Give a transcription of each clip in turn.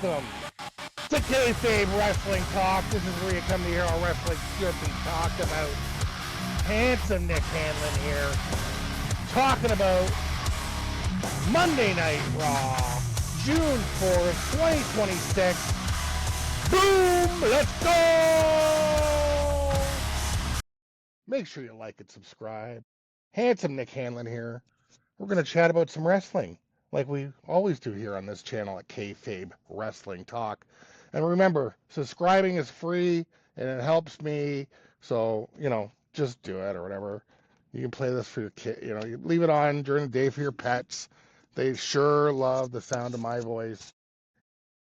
welcome to Kayfabe Wrestling Talk. This is where you come to hear how wrestling should be talked about. Handsome Nick Hanlon here, talking about Monday Night Raw, June 4th, 2026. Boom! Let's go! Make sure you like and subscribe. Handsome Nick Hanlon here. We're going to chat about some wrestling, like we always do here on this channel at Kayfabe Wrestling Talk. And remember, subscribing is free and it helps me. So, just do it or whatever. You can play this for your kid. You leave it on during the day for your pets. They sure love the sound of my voice.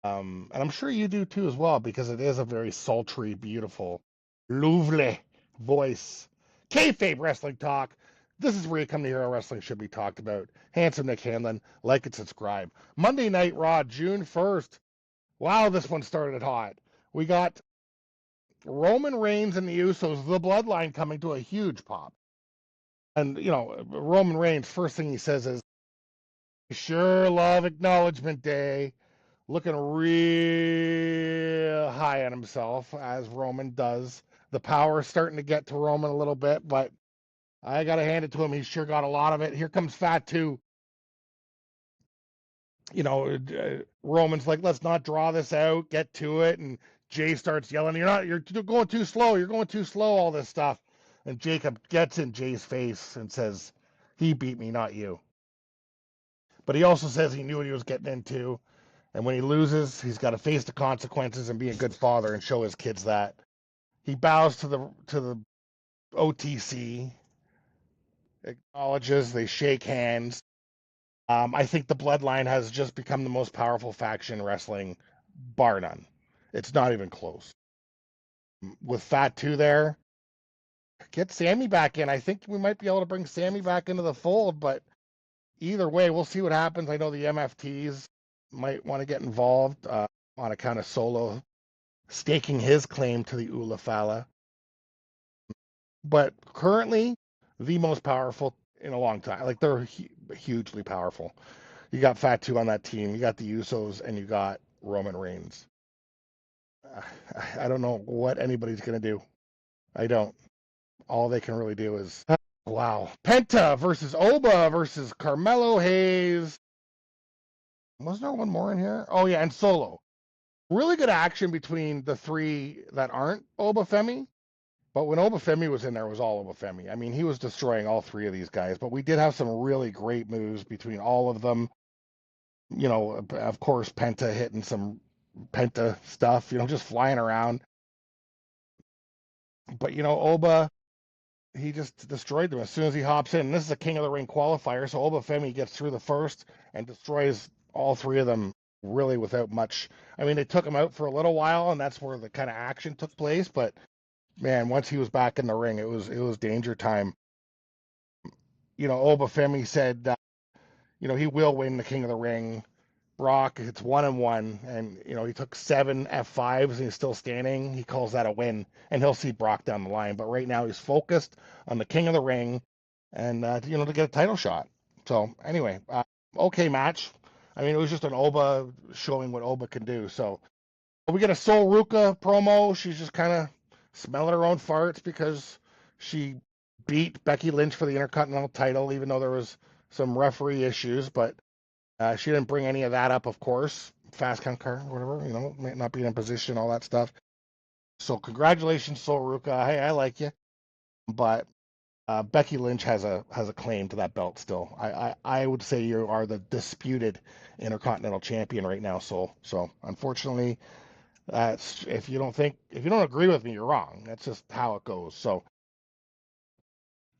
And I'm sure you do too as well, because it is a very sultry, beautiful, lovely voice. Kayfabe Wrestling Talk. This is where you come to hear how wrestling should be talked about. Handsome Nick Hanlon. Like and subscribe. Monday Night Raw, June 1st. Wow, this one started hot. We got Roman Reigns and the Usos, the Bloodline, coming to a huge pop. And, Roman Reigns, first thing he says is, sure love Acknowledgement Day. Looking real high on himself, as Roman does. The power is starting to get to Roman a little bit, but I got to hand it to him. He's sure got a lot of it. Here comes Fat 2. Roman's like, let's not draw this out, get to it. And Jay starts yelling, you're going too slow. You're going too slow, all this stuff. And Jacob gets in Jay's face and says, he beat me, not you. But he also says he knew what he was getting into. And when he loses, he's got to face the consequences and be a good father and show his kids that. He bows to the OTC, acknowledges, they shake hands. I think the Bloodline has just become the most powerful faction in wrestling, bar none. It's not even close. With Fat 2 there, get Sammy back in. I think we might be able to bring Sammy back into the fold, but either way, we'll see what happens. I know the MFTs might want to get involved on account of Solo staking his claim to the Ula Fala. But currently, the most powerful in a long time. Like, they're hugely powerful. You got Fat 2 on that team. You got the Usos, and you got Roman Reigns. I don't know what anybody's going to do. I don't. All they can really do is, wow. Penta versus Oba versus Carmelo Hayes. Was there one more in here? Oh, yeah, and Solo. Really good action between the three that aren't Obafemi. But when Obafemi was in there, it was all Obafemi. I mean, he was destroying all three of these guys. But we did have some really great moves between all of them. Of course, Penta hitting some Penta stuff, just flying around. But, Oba, he just destroyed them as soon as he hops in. And this is a King of the Ring qualifier, so Obafemi gets through the first and destroys all three of them really without much. I mean, they took him out for a little while, and that's where the kind of action took place. But man, once he was back in the ring, it was danger time. Obafemi said, he will win the King of the Ring. Brock, it's 1-1, and he took 7 F5s and he's still standing. He calls that a win, and he'll see Brock down the line. But right now, he's focused on the King of the Ring, and to get a title shot. So anyway, okay match. I mean, it was just an Oba showing what Oba can do. So we get a Sol Ruka promo. She's just kind of smelling her own farts because she beat Becky Lynch for the Intercontinental title, even though there was some referee issues. But she didn't bring any of that up, of course. Fast count car, whatever, not being in position, all that stuff. So congratulations, Sol Ruka. Hey, I like you. But Becky Lynch has a claim to that belt still. I would say you are the disputed Intercontinental Champion right now, Sol. So unfortunately, if you don't agree with me, you're wrong. That's just how it goes. So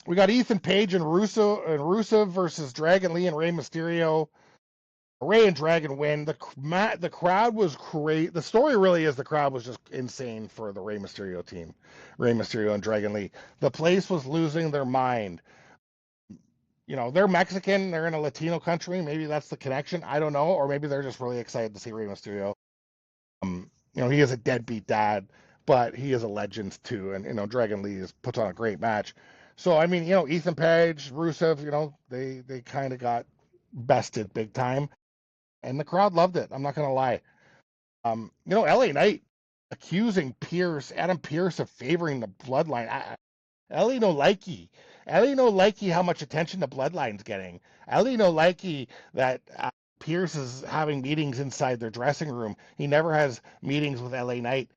we got Ethan Page and Rusev versus Dragon Lee and Rey Mysterio. Rey and Dragon win. The crowd was great. The story really is the crowd was just insane for the Rey Mysterio team. Rey Mysterio and Dragon Lee. The place was losing their mind. They're Mexican. They're in a Latino country. Maybe that's the connection. I don't know. Or maybe they're just really excited to see Rey Mysterio. He is a deadbeat dad, but he is a legend too. And, Dragon Lee puts on a great match. So, I mean, Ethan Page, Rusev, they kind of got bested big time. And the crowd loved it. I'm not going to lie. LA Knight accusing Adam Pearce of favoring the bloodline. Ellie no likey. Ellie no likey how much attention the bloodline's getting. Ellie no likey that Pierce is having meetings inside their dressing room. He never has meetings with LA Knight.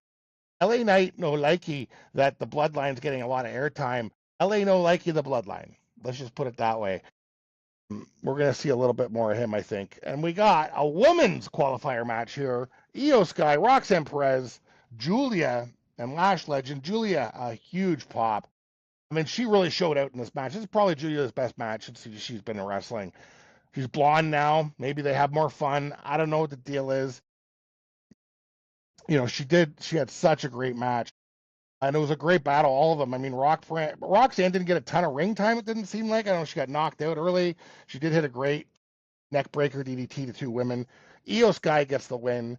LA Knight no likey that the bloodline's getting a lot of airtime. LA no likey the bloodline. Let's just put it that way. We're going to see a little bit more of him, I think. And we got a women's qualifier match here. Io Sky, Roxanne Perez, Julia, and Lash Legend. Julia, a huge pop. I mean, she really showed out in this match. This is probably Julia's best match since she's been in wrestling. She's blonde now. Maybe they have more fun. I don't know what the deal is. She had such a great match. And it was a great battle, all of them. I mean, Roxanne didn't get a ton of ring time, it didn't seem like. I know she got knocked out early. She did hit a great neck breaker DDT to two women. Io Sky gets the win.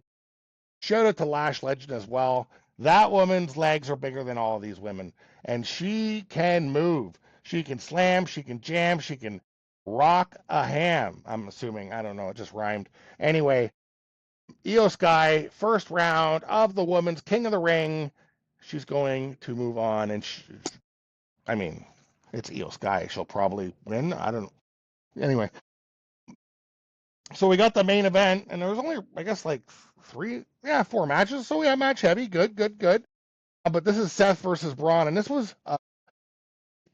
Shout out to Lash Legend as well. That woman's legs are bigger than all of these women. And she can move. She can slam. She can jam. She can rock a ham, I'm assuming. I don't know. It just rhymed. Anyway, Io Sky, first round of the Women's King of the Ring. She's going to move on. And it's Io Sky. She'll probably win. I don't know. Anyway. So we got the main event, and there was only, I guess, like 4 matches. So we had match heavy. Good. But this is Seth versus Braun, and this was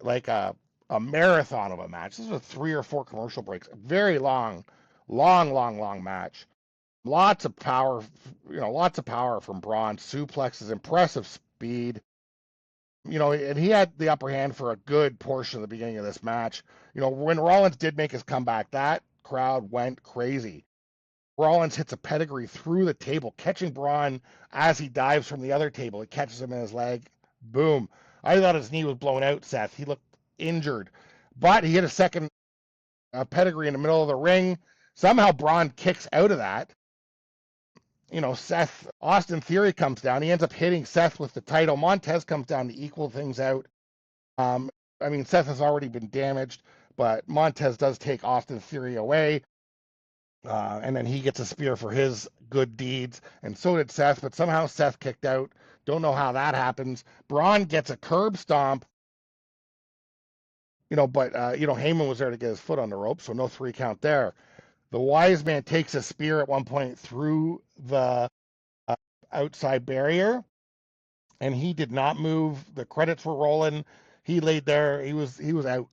like a marathon of a match. This was 3 or 4 commercial breaks. Very long match. Lots of power from Braun. Suplexes, impressive speed. And he had the upper hand for a good portion of the beginning of this match. When Rollins did make his comeback, that crowd went crazy. Rollins hits a pedigree through the table, catching Braun as he dives from the other table. It catches him in his leg. Boom. I thought his knee was blown out, Seth. He looked injured. But he hit a second pedigree in the middle of the ring. Somehow Braun kicks out of that. Seth, Austin Theory comes down. He ends up hitting Seth with the title. Montez comes down to equal things out. Seth has already been damaged, but Montez does take Austin Theory away. And then he gets a spear for his good deeds, and so did Seth, but somehow Seth kicked out. Don't know how that happens. Braun gets a curb stomp, but Heyman was there to get his foot on the rope, so no 3 count there. The Wise Man takes a spear at one point through the outside barrier, and he did not move. The credits were rolling. He laid there. He was out.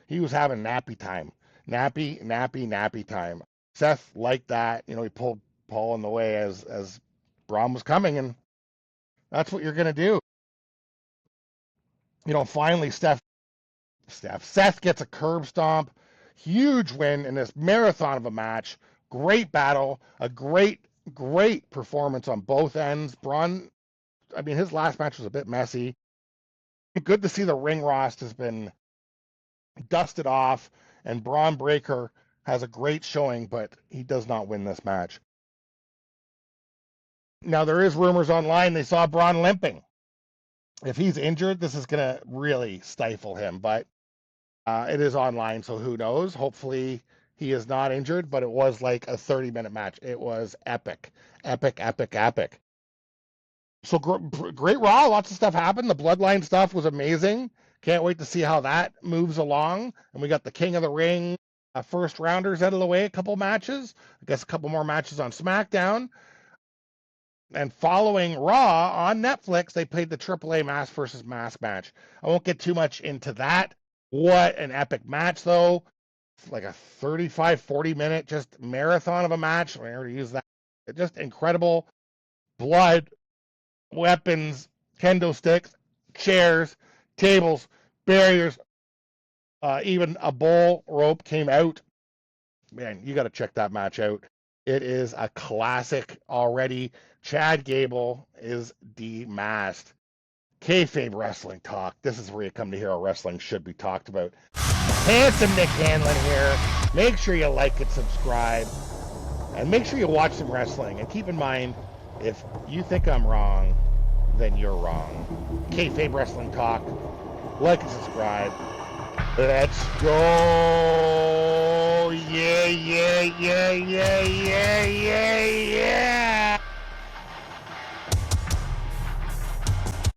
He was having nappy time. Nappy time. Seth liked that. He pulled Paul in the way as Braun was coming, and that's what you're going to do. Finally, Seth gets a curb stomp. Huge win in this marathon of a match. Great battle. A great performance on both ends. Braun, his last match was a bit messy. Good to see the ring rust has been dusted off, and Braun Breaker has a great showing, but he does not win this match. Now, there is rumors online they saw Braun limping. If he's injured, this is going to really stifle him, but it is online, so who knows? Hopefully he is not injured, but it was like a 30-minute match. It was epic. So great Raw. Lots of stuff happened. The Bloodline stuff was amazing. Can't wait to see how that moves along. And we got the King of the Ring first rounders out of the way, a couple matches. I guess a couple more matches on SmackDown. And following Raw on Netflix, they played the AAA Mask versus Mask match. I won't get too much into that. What an epic match, though. Like a 35, 40-minute just marathon of a match. I already used that. Just incredible. Blood, weapons, kendo sticks, chairs, tables, barriers. Even a bull rope came out. Man, you got to check that match out. It is a classic already. Chad Gable is demasked. Kayfabe Wrestling Talk. This is where you come to hear how wrestling should be talked about. Handsome Nick Hanlon here. Make sure you like and subscribe. And make sure you watch some wrestling. And keep in mind, if you think I'm wrong, then you're wrong. Kayfabe Wrestling Talk. Like and subscribe. Let's go. Yeah.